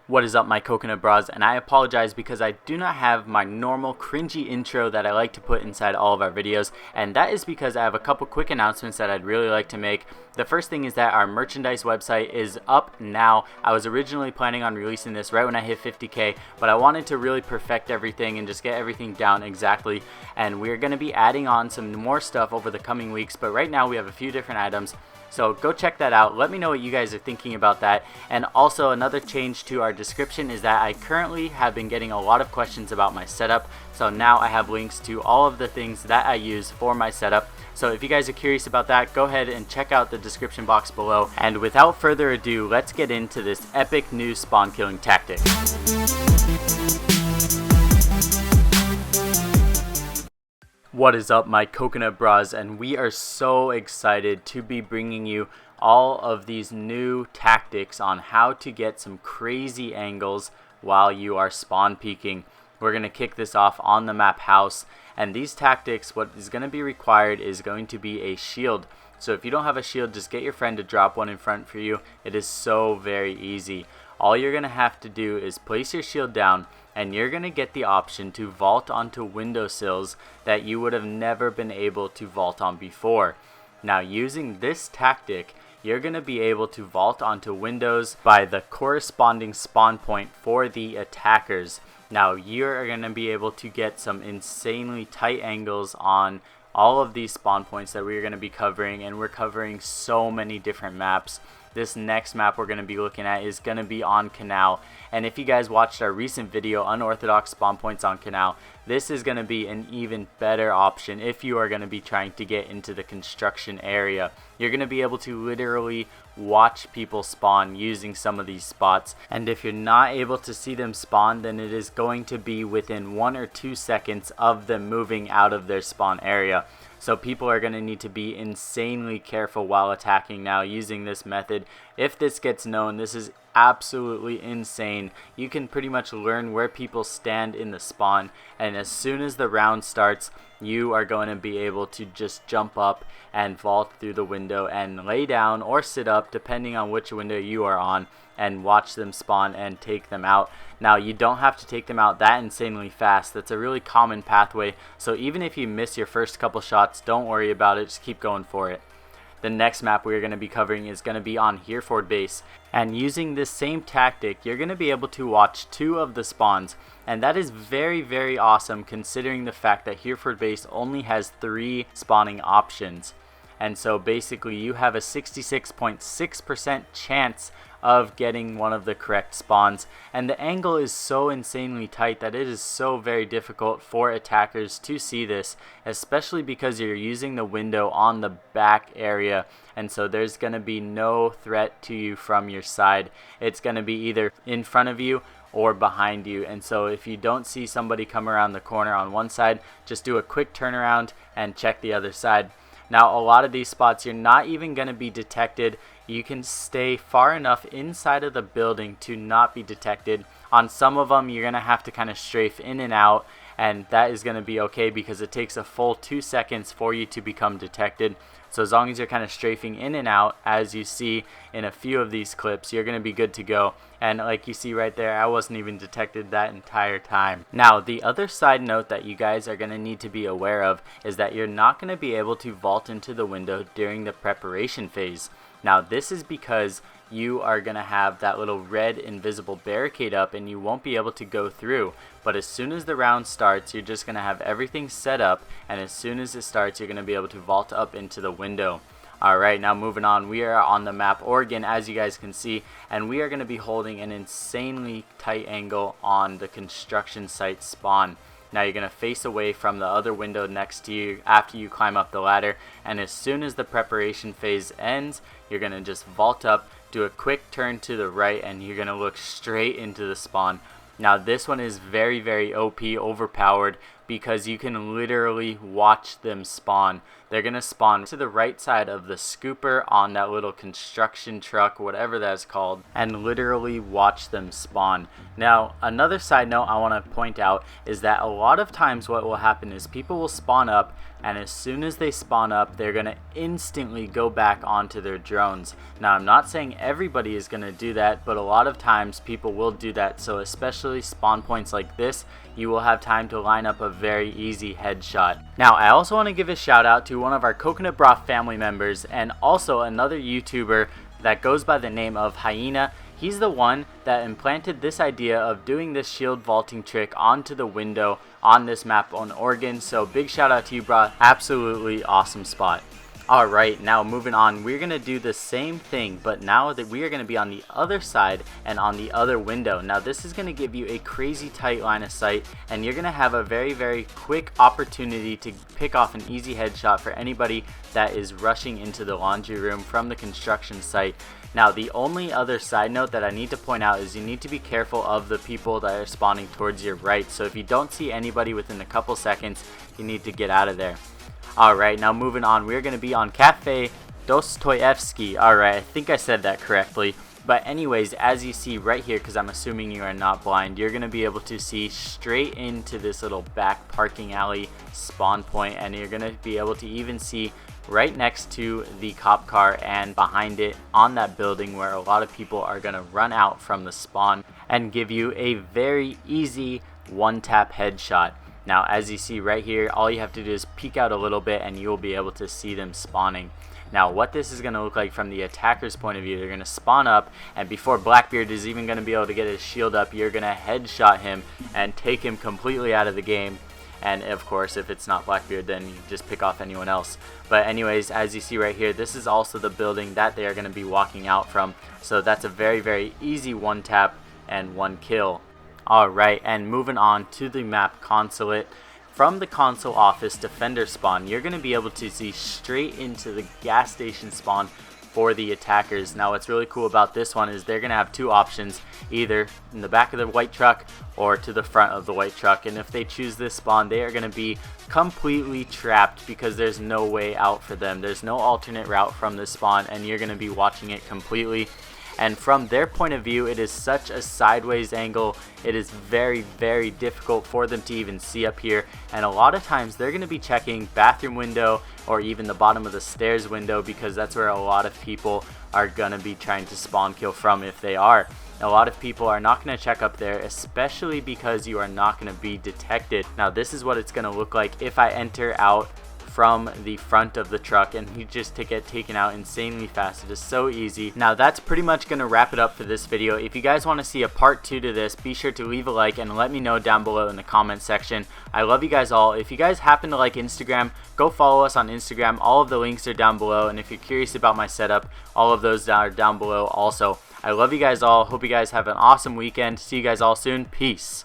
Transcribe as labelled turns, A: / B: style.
A: What is up, my coconut bras? And I apologize because I do not have my normal cringy intro that I like to put inside all of our videos, and that is because I have a couple quick announcements that I'd really like to make. The first thing is that our merchandise website is up now. I was originally planning on releasing this right when I hit 50K, but I wanted to really perfect everything and just get everything down exactly, and we're going to be adding on some more stuff over the coming weeks, but right now we have a few different items. So go check that out. Let me know what you guys are thinking about that. And also another change to our description is that I currently have been getting a lot of questions about my setup. So now I have links to all of the things that I use for my setup. So if you guys are curious about that, go ahead and check out the description box below. And without further ado, let's get into this epic new spawn killing tactic. What is up, my coconut bras, and we are so excited to be bringing you all of these new tactics on how to get some crazy angles while you are spawn peeking. We're going to kick this off on the map house, and these tactics, what is going to be required is going to be a shield. So if you don't have a shield, just get your friend to drop one in front for you. It is so very easy. All you're going to have to do is place your shield down, and you're going to get the option to vault onto windowsills that you would have never been able to vault on before. Now, using this tactic, you're going to be able to vault onto windows by the corresponding spawn point for the attackers. Now, you're going to be able to get some insanely tight angles on all of these spawn points that we're going to be covering, and we're covering so many different maps. This next map we're going to be looking at is going to be on Canal, and if you guys watched our recent video, Unorthodox Spawn Points on Canal, this is going to be an even better option if you are going to be trying to get into the construction area. You're going to be able to literally watch people spawn using some of these spots, and if you're not able to see them spawn, then it is going to be within 1 or 2 seconds of them moving out of their spawn area. So people are going to need to be insanely careful while attacking now using this method. If this gets known, this is absolutely insane. You can pretty much learn where people stand in the spawn, and as soon as the round starts, you are going to be able to just jump up and vault through the window and lay down or sit up depending on which window you are on, and watch them spawn and take them out. Now, you don't have to take them out that insanely fast. That's a really common pathway, so even if you miss your first couple shots, don't worry about it, just keep going for it. The next map we're going to be covering is going to be on Hereford Base, and using this same tactic, you're going to be able to watch 2 of the spawns, and that is very, very awesome considering the fact that Hereford Base only has 3 spawning options. And so basically you have a 66.6% chance of getting one of the correct spawns, and the angle is so insanely tight that it is so very difficult for attackers to see this, especially because you're using the window on the back area, and so there's going to be no threat to you from your side. It's going to be either in front of you or behind you, and so if you don't see somebody come around the corner on one side, just do a quick turnaround and check the other side. Now, a lot of these spots you're not even going to be detected. You can stay far enough inside of the building to not be detected. On some of them you're going to have to kind of strafe in and out, and that is going to be okay because it takes a full 2 seconds for you to become detected. So as long as you're kind of strafing in and out, as you see in a few of these clips, you're going to be good to go. And like you see right there, I wasn't even detected that entire time. Now, the other side note that you guys are going to need to be aware of is that you're not going to be able to vault into the window during the preparation phase. Now, this is because you are going to have that little red invisible barricade up and you won't be able to go through. But as soon as the round starts, you're just going to have everything set up, and as soon as it starts, you're going to be able to vault up into the window. Alright, now moving on, we are on the map Oregon, as you guys can see, and we are going to be holding an insanely tight angle on the construction site spawn. Now you're going to face away from the other window next to you after you climb up the ladder, and as soon as the preparation phase ends, you're going to just vault up, do a quick turn to the right, and you're going to look straight into the spawn. Now this one is very, very OP, overpowered, because you can literally watch them spawn. they're going to spawn to the right side of the scooper on that little construction truck, whatever that's called, and literally watch them spawn. Now, another side note I want to point out is that a lot of times what will happen is people will spawn up, and as soon as they spawn up, they're going to instantly go back onto their drones. Now, I'm not saying everybody is going to do that, but a lot of times people will do that. So especially spawn points like this, you will have time to line up a very easy headshot. Now, I also want to give a shout out to one of our Coconut Bra family members and also another YouTuber that goes by the name of Hyena. He's the one that implanted this idea of doing this shield vaulting trick onto the window on this map on Oregon. So big shout out to you, bro. Absolutely awesome spot. Alright, now moving on, we're going to do the same thing, but now that we are going to be on the other side and on the other window. Now this is going to give you a crazy tight line of sight, and you're going to have a very quick opportunity to pick off an easy headshot for anybody that is rushing into the laundry room from the construction site. Now, the only other side note that I need to point out is you need to be careful of the people that are spawning towards your right. So if you don't see anybody within a couple seconds, you need to get out of there. Alright, now moving on, we're going to be on Kafe Dostoyevsky. Alright, I think I said that correctly. But anyways, as you see right here, because I'm assuming you are not blind, you're going to be able to see straight into this little back parking alley spawn point, and you're going to be able to even see right next to the cop car and behind it on that building where a lot of people are going to run out from the spawn and give you a very easy one-tap headshot. Now, as you see right here, all you have to do is peek out a little bit and you will be able to see them spawning. Now, what this is going to look like from the attacker's point of view, they're going to spawn up, and before Blackbeard is even going to be able to get his shield up, you're going to headshot him and take him completely out of the game. And of course, if it's not Blackbeard, then you just pick off anyone else. But anyways, as you see right here, this is also the building that they are going to be walking out from. So that's a very easy one tap and one kill. Alright, and moving on to the map Consulate. From the console office defender spawn, you're going to be able to see straight into the gas station spawn for the attackers. Now, what's really cool about this one is they're going to have two options, either in the back of the white truck or to the front of the white truck. And if they choose this spawn, they are going to be completely trapped because there's no way out for them. There's no alternate route from this spawn, and you're going to be watching it completely. And from their point of view, it is such a sideways angle. It is very difficult for them to even see up here. And a lot of times they're going to be checking bathroom window or even the bottom of the stairs window, because that's where a lot of people are going to be trying to spawn kill from if they are. A lot of people are not going to check up there, especially because you are not going to be detected. Now, this is what it's going to look like if I enter out from the front of the truck and you just get taken out insanely fast. It is so easy. Now, that's pretty much going to wrap it up for this video. If you guys want to see a part 2 to this, be sure to leave a like and let me know down below in the comment section. I love you guys all. If you guys happen to like Instagram, go follow us on Instagram. All of the links are down below, and if you're curious about my setup, all of those are down below also. I love you guys all. Hope you guys have an awesome weekend. See you guys all soon. Peace.